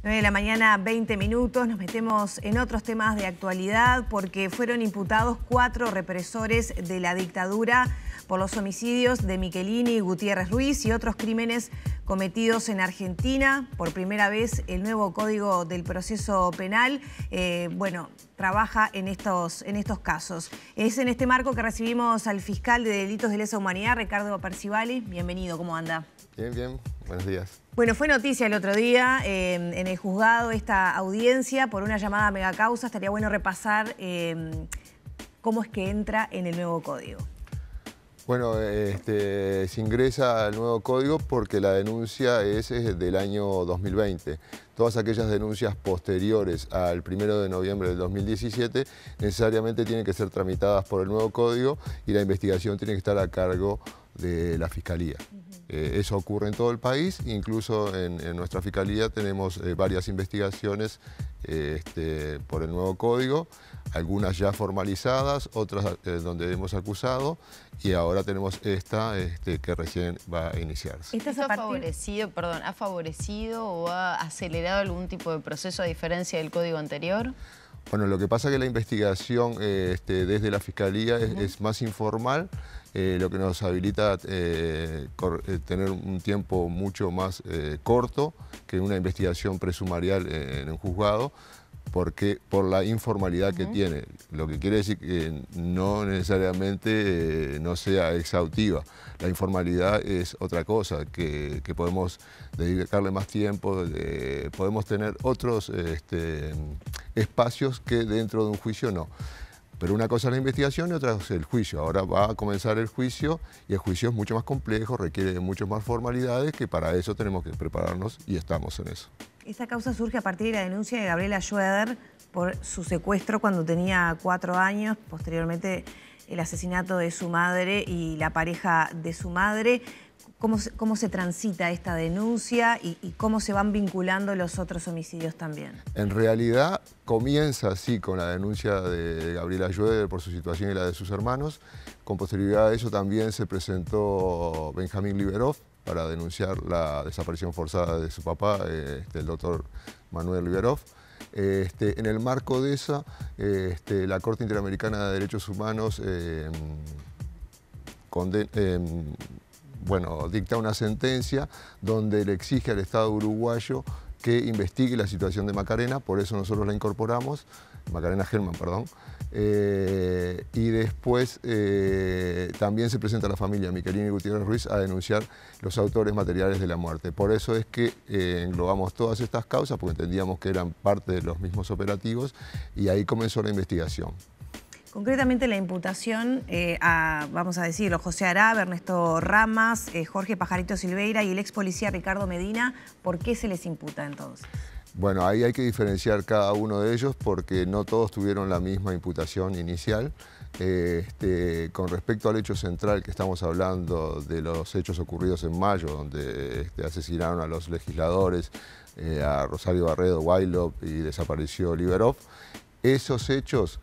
9 de la mañana, 20 minutos. Nos metemos en otros temas de actualidad porque fueron imputados 4 represores de la dictadura por los homicidios de Michelini y Gutiérrez Ruiz y otros crímenes cometidos en Argentina. Por primera vez, el nuevo Código del Proceso Penal, trabaja en estos casos. Es en este marco que recibimos al fiscal de Delitos de Lesa Humanidad, Ricardo Percivali. Bienvenido, ¿cómo anda? Bien, bien. Buenos días. Bueno, fue noticia el otro día en el juzgado esta audiencia por una llamada megacausa. Estaría bueno repasar cómo es que entra en el nuevo código. Bueno, se ingresa al nuevo código porque la denuncia es del año 2020. Todas aquellas denuncias posteriores al 1 de noviembre del 2017 necesariamente tienen que ser tramitadas por el nuevo código y la investigación tiene que estar a cargo de la Fiscalía. Eso ocurre en todo el país, incluso en nuestra Fiscalía tenemos varias investigaciones por el nuevo código, algunas ya formalizadas, otras donde hemos acusado y ahora tenemos esta que recién va a iniciarse. ¿Esto ha favorecido o ha acelerado algún tipo de proceso a diferencia del código anterior? Bueno, lo que pasa es que la investigación desde la Fiscalía es más informal, lo que nos habilita tener un tiempo mucho más corto que una investigación presumarial en un juzgado, porque por la informalidad que tiene, lo que quiere decir que no necesariamente no sea exhaustiva. La informalidad es otra cosa, que podemos dedicarle más tiempo, podemos tener otros espacios que dentro de un juicio no. Pero una cosa es la investigación y otra es el juicio. Ahora va a comenzar el juicio y el juicio es mucho más complejo, requiere de muchas más formalidades, que para eso tenemos que prepararnos y estamos en eso. Esta causa surge a partir de la denuncia de Gabriela Schroeder por su secuestro cuando tenía 4 años, posteriormente el asesinato de su madre y la pareja de su madre. ¿Cómo se transita esta denuncia y cómo se van vinculando los otros homicidios también? En realidad comienza así con la denuncia de Gabriela Schroeder por su situación y la de sus hermanos. Con posterioridad a eso también se presentó Benjamín Liberov para denunciar la desaparición forzada de su papá, el doctor Manuel Liberov. En el marco de esa, la Corte Interamericana de Derechos Humanos dicta una sentencia donde le exige al Estado uruguayo que investigue la situación de Macarena, por eso nosotros la incorporamos, Macarena Gelman, perdón, y después también se presenta a la familia Michelini y Gutiérrez Ruiz a denunciar los autores materiales de la muerte. Por eso es que englobamos todas estas causas, porque entendíamos que eran parte de los mismos operativos, y ahí comenzó la investigación. Concretamente la imputación vamos a decirlo, José Arab, Ernesto Ramas, Jorge Pajarito Silveira y el ex policía Ricardo Medina, ¿por qué se les imputa entonces? Bueno, ahí hay que diferenciar cada uno de ellos porque no todos tuvieron la misma imputación inicial. Con respecto al hecho central que estamos hablando de los hechos ocurridos en mayo, donde asesinaron a los legisladores, a Rosario Barredo, Wailop y desapareció Liberov, esos hechos...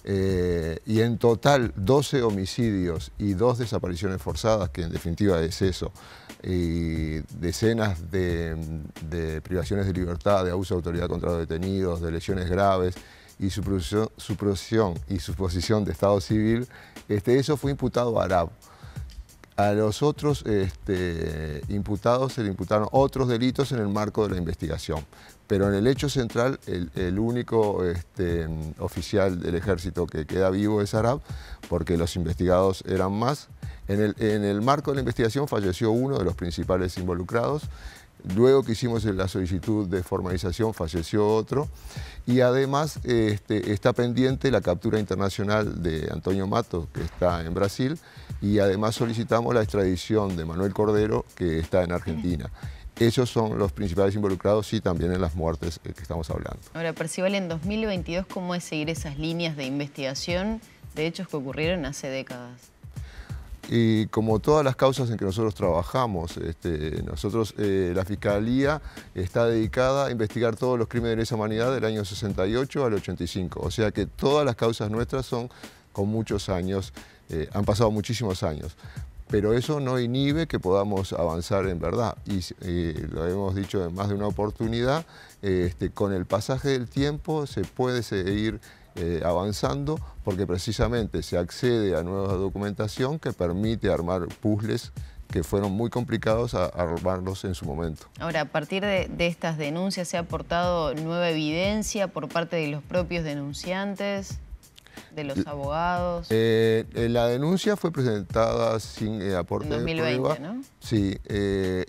y en total 12 homicidios y 2 desapariciones forzadas, que en definitiva es eso, y decenas de privaciones de libertad, de abuso de autoridad contra los detenidos, de lesiones graves y supresión y suposición de estado civil, eso fue imputado a Arab. A los otros imputados se le imputaron otros delitos en el marco de la investigación. Pero en el hecho central, el único oficial del ejército que queda vivo es Arab, porque los investigados eran más. En el marco de la investigación falleció uno de los principales involucrados. Luego que hicimos la solicitud de formalización falleció otro. Y además está pendiente la captura internacional de Antonio Matos, que está en Brasil, y además solicitamos la extradición de Manuel Cordero, que está en Argentina. Esos son los principales involucrados y también en las muertes que estamos hablando. Ahora, Percivali, en 2022, ¿cómo es seguir esas líneas de investigación de hechos que ocurrieron hace décadas? Y como todas las causas en que nosotros trabajamos, la Fiscalía está dedicada a investigar todos los crímenes de lesa humanidad del año 68 al 85. O sea que todas las causas nuestras son con muchos años, han pasado muchísimos años. pero eso no inhibe que podamos avanzar en verdad. Y lo hemos dicho en más de una oportunidad, con el pasaje del tiempo se puede seguir avanzando porque precisamente se accede a nueva documentación que permite armar puzzles que fueron muy complicados a armarlos en su momento. Ahora, a partir de estas denuncias, ¿se ha aportado nueva evidencia por parte de los propios denunciantes, de los abogados? La denuncia fue presentada sin aporte en 2020, de prueba. ¿no? Sí,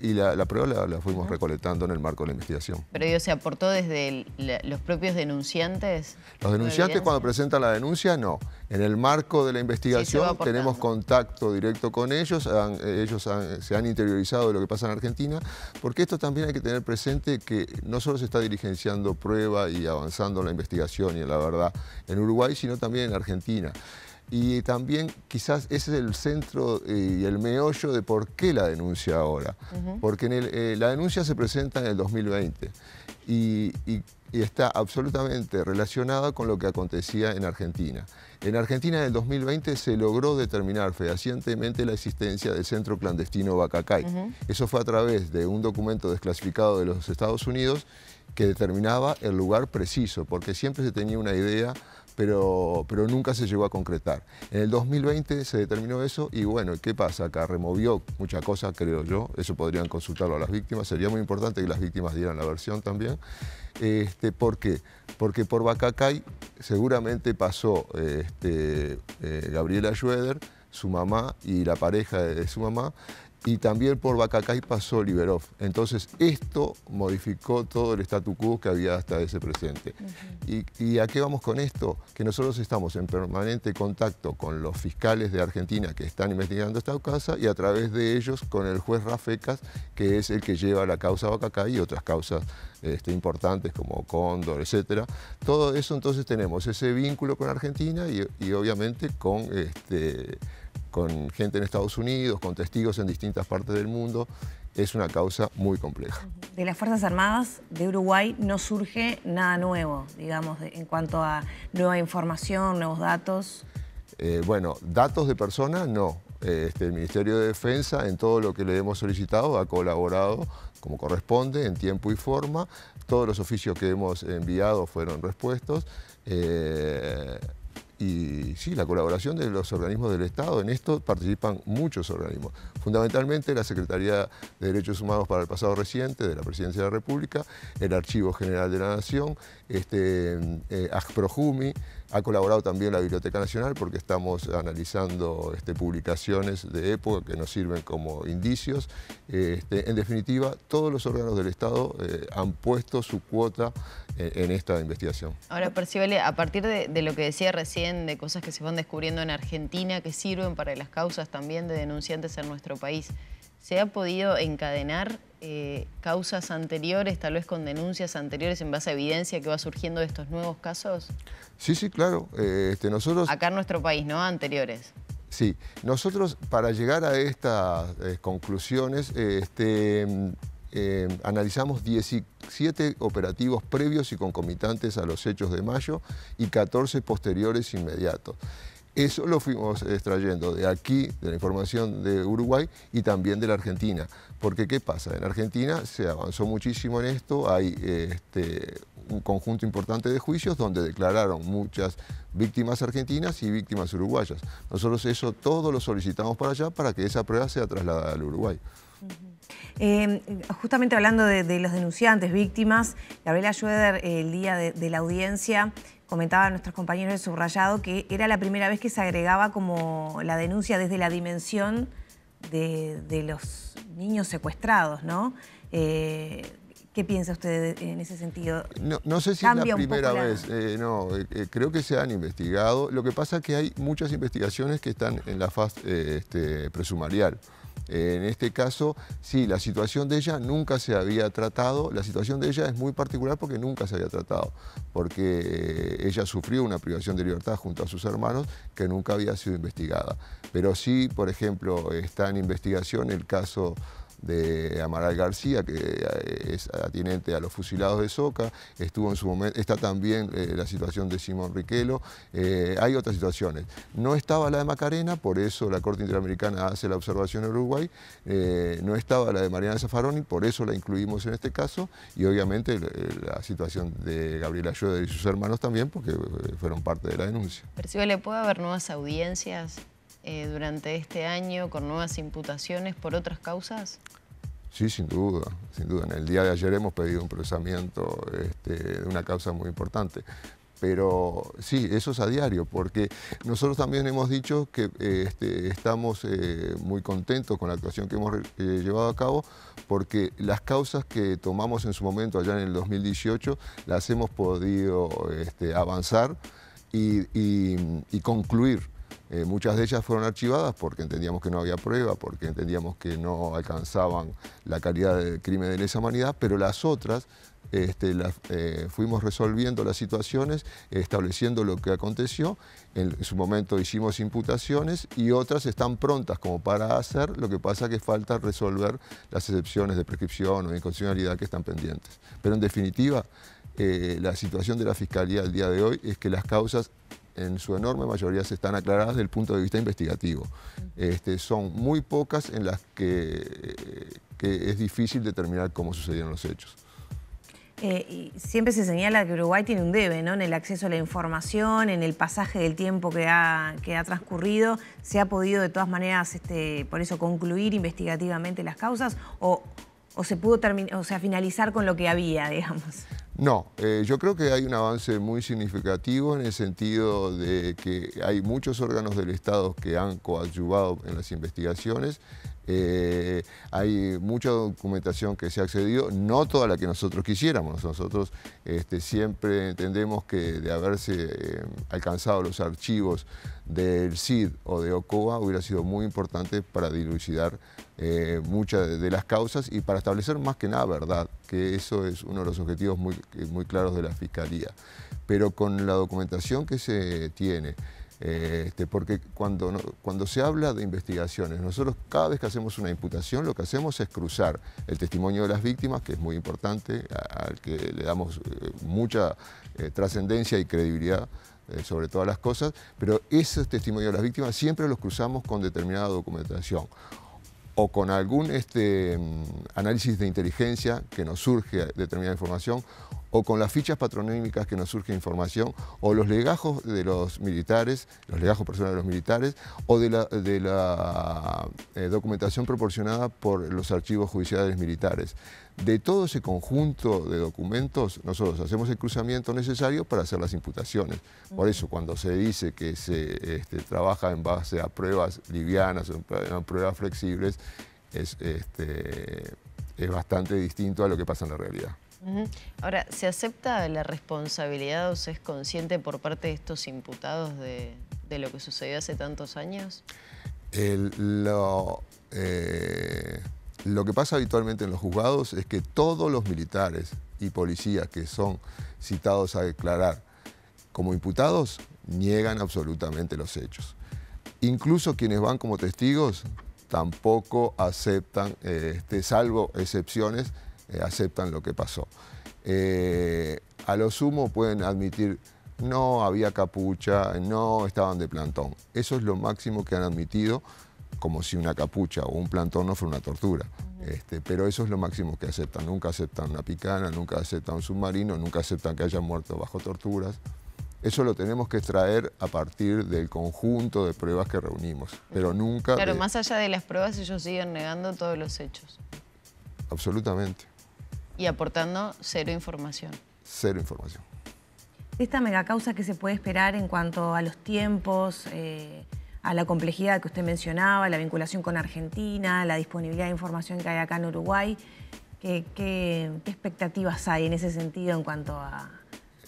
y la prueba la fuimos recolectando en el marco de la investigación. Pero digo, ¿se aportó desde los propios denunciantes? Los denunciantes cuando presentan la denuncia, no. En el marco de la investigación tenemos contacto directo con ellos, se han interiorizado de lo que pasa en Argentina, porque esto también hay que tener presente que no solo se está diligenciando prueba y avanzando en la investigación y en la verdad en Uruguay, sino también en Argentina. Y también quizás ese es el centro y el meollo de por qué la denuncia ahora. Porque la denuncia se presenta en el 2020 y está absolutamente relacionada con lo que acontecía en Argentina. En Argentina en el 2020 se logró determinar fehacientemente la existencia del centro clandestino Bacacay. Eso fue a través de un documento desclasificado de los Estados Unidos que determinaba el lugar preciso, porque siempre se tenía una idea, pero nunca se llegó a concretar. En el 2020 se determinó eso y bueno, ¿qué pasa acá? Removió muchas cosas, creo yo, eso podrían consultarlo a las víctimas, sería muy importante que las víctimas dieran la versión también. ¿Por qué? Porque por Bacacay seguramente pasó Gabriela Schroeder, su mamá y la pareja de su mamá, y también por Bacacay pasó Liberov. Entonces esto modificó todo el statu quo que había hasta ese presente. ¿Y a qué vamos con esto? Que nosotros estamos en permanente contacto con los fiscales de Argentina que están investigando esta causa y a través de ellos con el juez Rafecas, que es el que lleva la causa Bacacay y otras causas importantes como Cóndor, etc. Todo eso, entonces tenemos ese vínculo con Argentina y obviamente con gente en Estados Unidos, con testigos en distintas partes del mundo. Es una causa muy compleja. De las Fuerzas Armadas de Uruguay no surge nada nuevo, digamos, en cuanto a nueva información, nuevos datos. Bueno, datos de personas no. El Ministerio de Defensa en todo lo que le hemos solicitado ha colaborado como corresponde, en tiempo y forma. Todos los oficios que hemos enviado fueron respuestos. Y sí, la colaboración de los organismos del Estado, en esto participan muchos organismos. Fundamentalmente la Secretaría de Derechos Humanos para el pasado reciente de la Presidencia de la República, el Archivo General de la Nación, AGPROJUMI, ha colaborado también la Biblioteca Nacional porque estamos analizando publicaciones de época que nos sirven como indicios. En definitiva, todos los órganos del Estado han puesto su cuota en esta investigación. Ahora, Percivale, a partir de lo que decía recién, de cosas que se van descubriendo en Argentina que sirven para las causas también de denunciantes en nuestro país, ¿se ha podido encadenar causas anteriores, tal vez con denuncias anteriores en base a evidencia que va surgiendo de estos nuevos casos? Sí, sí, claro. Nosotros... Acá en nuestro país, ¿no? Anteriores. Sí. Nosotros, para llegar a estas conclusiones, analizamos 17 operativos previos y concomitantes a los hechos de mayo y 14 posteriores inmediatos. Eso lo fuimos extrayendo de aquí, de la información de Uruguay y también de la Argentina. Porque, ¿qué pasa? En Argentina se avanzó muchísimo en esto, hay un conjunto importante de juicios donde declararon muchas víctimas argentinas y víctimas uruguayas. Nosotros eso todo lo solicitamos para allá para que esa prueba sea trasladada al Uruguay. Justamente hablando de los denunciantes, víctimas, Gabriela Schroeder, el día de la audiencia, comentaba a nuestros compañeros de Subrayado que era la primera vez que se agregaba como la denuncia desde la dimensión de los niños secuestrados, ¿no? ¿Qué piensa usted en ese sentido? No sé si es la primera vez, creo que se han investigado. Lo que pasa es que hay muchas investigaciones que están en la fase presumarial. En este caso, sí, la situación de ella nunca se había tratado. La situación de ella es muy particular porque nunca se había tratado, porque ella sufrió una privación de libertad junto a sus hermanos que nunca había sido investigada. Pero sí, por ejemplo, está en investigación el caso de Amaral García, que es atinente a los fusilados de Soca, estuvo en su momento, está también la situación de Simón Riquello, hay otras situaciones. No estaba la de Macarena, por eso la Corte Interamericana hace la observación en Uruguay, no estaba la de Mariana Zaffaroni, por eso la incluimos en este caso, y obviamente la situación de Gabriela Schroeder y sus hermanos también, porque fueron parte de la denuncia. ¿Percibe, le puede haber nuevas audiencias durante este año con nuevas imputaciones por otras causas? Sí, sin duda, sin duda. En el día de ayer hemos pedido un procesamiento de una causa muy importante. Pero sí, eso es a diario, porque nosotros también hemos dicho que estamos muy contentos con la actuación que hemos llevado a cabo, porque las causas que tomamos en su momento allá en el 2018 las hemos podido avanzar y concluir. Muchas de ellas fueron archivadas porque entendíamos que no había prueba, porque entendíamos que no alcanzaban la calidad de crimen de lesa humanidad, pero las otras fuimos resolviendo las situaciones, estableciendo lo que aconteció. En su momento hicimos imputaciones y otras están prontas como para hacer, lo que pasa que falta resolver las excepciones de prescripción o de inconstitucionalidad que están pendientes. Pero en definitiva, la situación de la Fiscalía al día de hoy es que las causas en su enorme mayoría se están aclaradas desde el punto de vista investigativo. Son muy pocas en las que es difícil determinar cómo sucedieron los hechos. Y siempre se señala que Uruguay tiene un debe, ¿no?, en el acceso a la información, en el pasaje del tiempo que ha transcurrido. ¿Se ha podido de todas maneras, por eso, concluir investigativamente las causas o se pudo finalizar con lo que había, digamos? No, yo creo que hay un avance muy significativo en el sentido de que hay muchos órganos del Estado que han coadyuvado en las investigaciones. Hay mucha documentación que se ha accedido, no toda la que nosotros quisiéramos. Nosotros siempre entendemos que de haberse alcanzado los archivos del CID o de OCOA hubiera sido muy importante para dilucidar muchas de las causas y para establecer más que nada verdad, que eso es uno de los objetivos muy claros de la Fiscalía. Pero con la documentación que se tiene, porque cuando se habla de investigaciones, nosotros cada vez que hacemos una imputación lo que hacemos es cruzar el testimonio de las víctimas, que es muy importante, al que le damos mucha trascendencia y credibilidad sobre todas las cosas, pero esos testimonios de las víctimas siempre los cruzamos con determinada documentación o con algún análisis de inteligencia que nos surge determinada información, o con las fichas patronímicas que nos surge información, o los legajos de los militares, los legajos personales de los militares, o de la documentación proporcionada por los archivos judiciales militares. De todo ese conjunto de documentos, nosotros hacemos el cruzamiento necesario para hacer las imputaciones. Por eso, cuando se dice que se trabaja en base a pruebas livianas o a pruebas flexibles, es bastante distinto a lo que pasa en la realidad. Ahora, ¿se acepta la responsabilidad o se es consciente por parte de estos imputados de lo que sucedió hace tantos años? Lo que pasa habitualmente en los juzgados es que todos los militares y policías que son citados a declarar como imputados niegan absolutamente los hechos. Incluso quienes van como testigos tampoco aceptan, salvo excepciones, aceptan lo que pasó. A lo sumo pueden admitir no había capucha, no estaban de plantón. Eso es lo máximo que han admitido, como si una capucha o un plantón no fuera una tortura. Pero eso es lo máximo que aceptan. Nunca aceptan una picana, nunca aceptan un submarino, nunca aceptan que hayan muerto bajo torturas. Eso lo tenemos que extraer a partir del conjunto de pruebas que reunimos, pero nunca... Claro, más allá de las pruebas, ellos siguen negando todos los hechos. Absolutamente. Y aportando cero información. Cero información. Esta megacausa, ¿qué se puede esperar en cuanto a los tiempos, a la complejidad que usted mencionaba, la vinculación con Argentina, la disponibilidad de información que hay acá en Uruguay? ¿Qué expectativas hay en ese sentido en cuanto a...?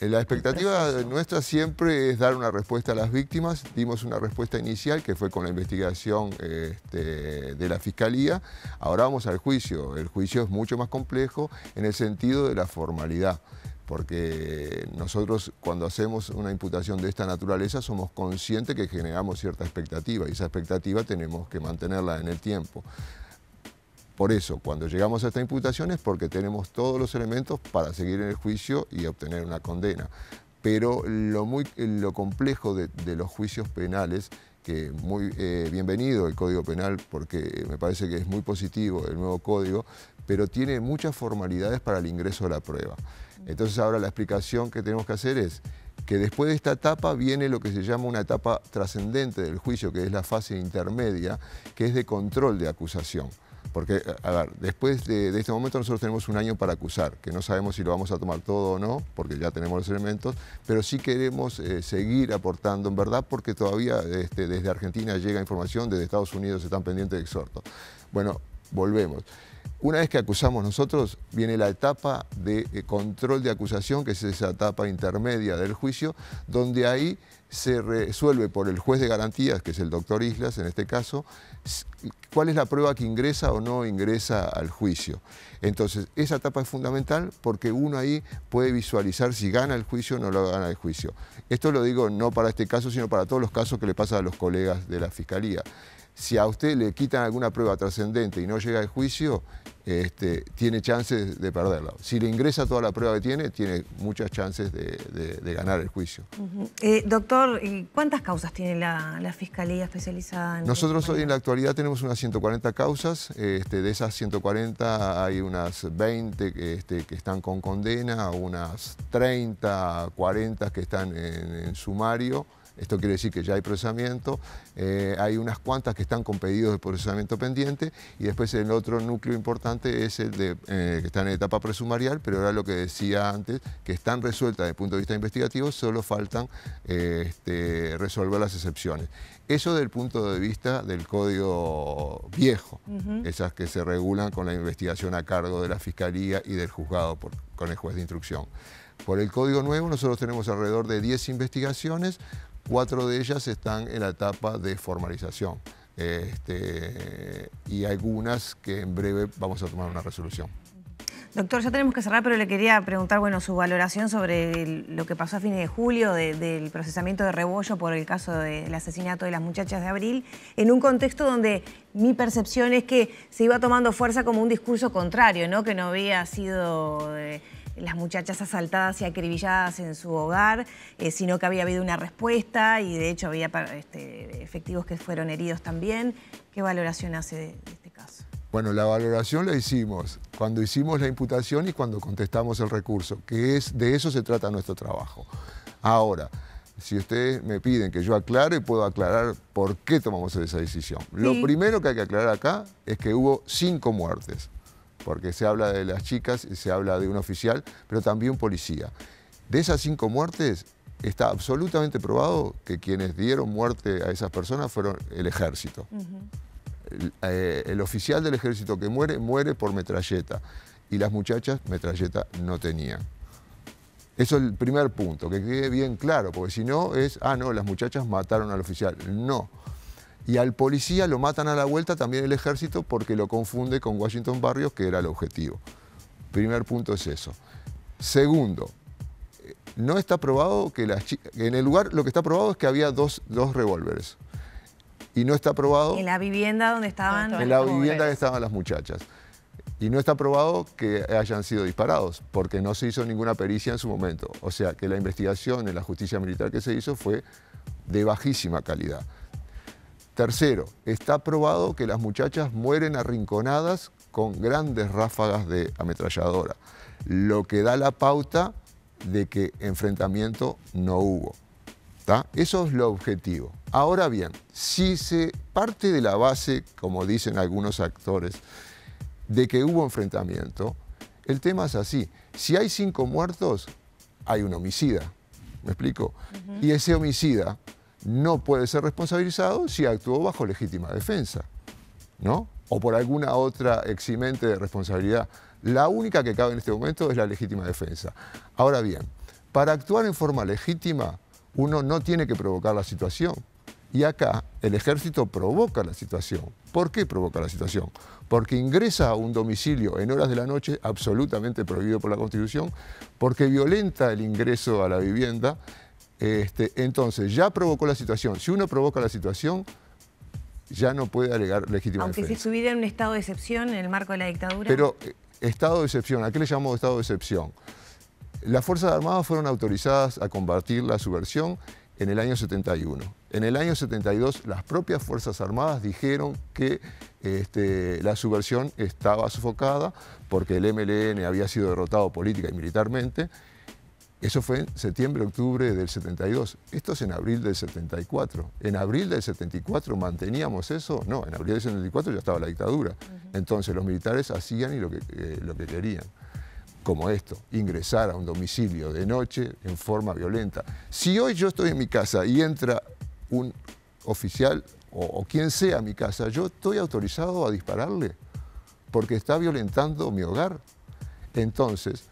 La expectativa nuestra siempre es dar una respuesta a las víctimas. Dimos una respuesta inicial que fue con la investigación de la Fiscalía. Ahora vamos al juicio. El juicio es mucho más complejo en el sentido de la formalidad, porque nosotros cuando hacemos una imputación de esta naturaleza somos conscientes que generamos cierta expectativa y esa expectativa tenemos que mantenerla en el tiempo. por eso, cuando llegamos a esta imputación es porque tenemos todos los elementos para seguir en el juicio y obtener una condena. Pero lo complejo de los juicios penales, que muy bienvenido el Código Penal porque me parece que es muy positivo el nuevo código, pero tiene muchas formalidades para el ingreso a la prueba. Entonces ahora la explicación que tenemos que hacer es que después de esta etapa viene lo que se llama una etapa trascendente del juicio, que es la fase intermedia, que es de control de acusación. Porque, a ver, después de este momento nosotros tenemos un año para acusar, que no sabemos si lo vamos a tomar todo o no, porque ya tenemos los elementos, pero sí queremos seguir aportando en verdad, porque todavía desde Argentina llega información, desde Estados Unidos están pendientes de exhortos. Bueno, volvemos. Una vez que acusamos nosotros, viene la etapa de control de acusación, que es esa etapa intermedia del juicio, donde ahí se resuelve por el juez de garantías, que es el doctor Islas en este caso, cuál es la prueba que ingresa o no ingresa al juicio. Entonces, esa etapa es fundamental porque uno ahí puede visualizar si gana el juicio o no lo gana el juicio. Esto lo digo no para este caso, sino para todos los casos que le pasan a los colegas de la Fiscalía. Si a usted le quitan alguna prueba trascendente y no llega al juicio, tiene chances de perderla. Si le ingresa toda la prueba que tiene muchas chances de ganar el juicio. Doctor, ¿cuántas causas tiene la Fiscalía especializada en Nosotros hoy en la actualidad tenemos unas 140 causas. De esas 140 hay unas 20 que están con condena, unas 30, 40 que están en sumario. Esto quiere decir que ya hay procesamiento, hay unas cuantas que están con pedidos de procesamiento pendiente y después el otro núcleo importante es el que está en etapa presumarial, pero era lo que decía antes, que están resueltas desde el punto de vista investigativo, solo faltan resolver las excepciones. Eso desde el punto de vista del código viejo, esas que se regulan con la investigación a cargo de la Fiscalía y del juzgado con el juez de instrucción. Por el código nuevo nosotros tenemos alrededor de 10 investigaciones, 4 de ellas están en la etapa de formalización y algunas que en breve vamos a tomar una resolución. Doctor, ya tenemos que cerrar, pero le quería preguntar, bueno, su valoración sobre lo que pasó a fines de julio del procesamiento de Rebollo por el caso del asesinato de las muchachas de Abril, en un contexto donde mi percepción es que se iba tomando fuerza como un discurso contrario, ¿no? Que no había sido las muchachas asaltadas y acribilladas en su hogar, sino que había habido una respuesta y de hecho había efectivos que fueron heridos también. ¿Qué valoración hace de este caso? Bueno, la valoración la hicimos cuando hicimos la imputación y cuando contestamos el recurso, que de eso se trata nuestro trabajo. Ahora, si ustedes me piden que yo aclare, puedo aclarar por qué tomamos esa decisión. Sí. Lo primero que hay que aclarar acá es que hubo 5 muertes. Porque se habla de las chicas, se habla de un oficial, pero también un policía. De esas 5 muertes, está absolutamente probado que quienes dieron muerte a esas personas fueron el ejército. El oficial del ejército que muere, muere por metralleta. Y las muchachas, metralleta no tenían. Eso es el primer punto, que quede bien claro, porque si no es, no, las muchachas mataron al oficial. No. Y al policía lo matan a la vuelta también el ejército porque lo confunde con Washington Barrios, que era el objetivo. Primer punto es eso. Segundo, no está probado que las chicas... En el lugar lo que está probado es que había dos revólveres. Y no está probado... En la vivienda donde estaban... En la vivienda que estaban las muchachas. Y no está probado que hayan sido disparados, porque no se hizo ninguna pericia en su momento. O sea, que la investigación en la justicia militar que se hizo fue de bajísima calidad. Tercero, está probado que las muchachas mueren arrinconadas con grandes ráfagas de ametralladora, lo que da la pauta de que enfrentamiento no hubo. ¿Tá? Eso es lo objetivo. Ahora bien, si se parte de la base, como dicen algunos actores, de que hubo enfrentamiento, el tema es así. Si hay 5 muertos, hay un homicida. ¿Me explico? Y ese homicida no puede ser responsabilizado si actuó bajo legítima defensa, ¿no? O por alguna otra eximente de responsabilidad. La única que cabe en este momento es la legítima defensa. Ahora bien, para actuar en forma legítima, uno no tiene que provocar la situación. Y acá el ejército provoca la situación. ¿Por qué provoca la situación? Porque ingresa a un domicilio en horas de la noche, absolutamente prohibido por la Constitución, porque violenta el ingreso a la vivienda. Entonces ya provocó la situación. Si uno provoca la situación, ya no puede alegar legítima Aunque defensa. si estuviera en un estado de excepción en el marco de la dictadura. Pero estado de excepción, ¿a qué le llamamos estado de excepción? Las Fuerzas Armadas fueron autorizadas a combatir la subversión en el año 71. En el año 72 las propias Fuerzas Armadas dijeron que la subversión estaba sofocada porque el MLN había sido derrotado política y militarmente. Eso fue en septiembre-octubre del 72. Esto es en abril del 74. ¿En abril del 74 manteníamos eso? No, en abril del 74 ya estaba la dictadura. Entonces los militares hacían lo que querían. Como esto, ingresar a un domicilio de noche en forma violenta. Si hoy yo estoy en mi casa y entra un oficial o quien sea a mi casa, yo estoy autorizado a dispararle porque está violentando mi hogar. Entonces,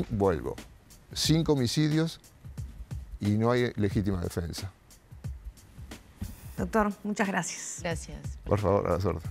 vuelvo, 5 homicidios y no hay legítima defensa. Doctor, muchas gracias. Gracias. Por favor, a la suerte.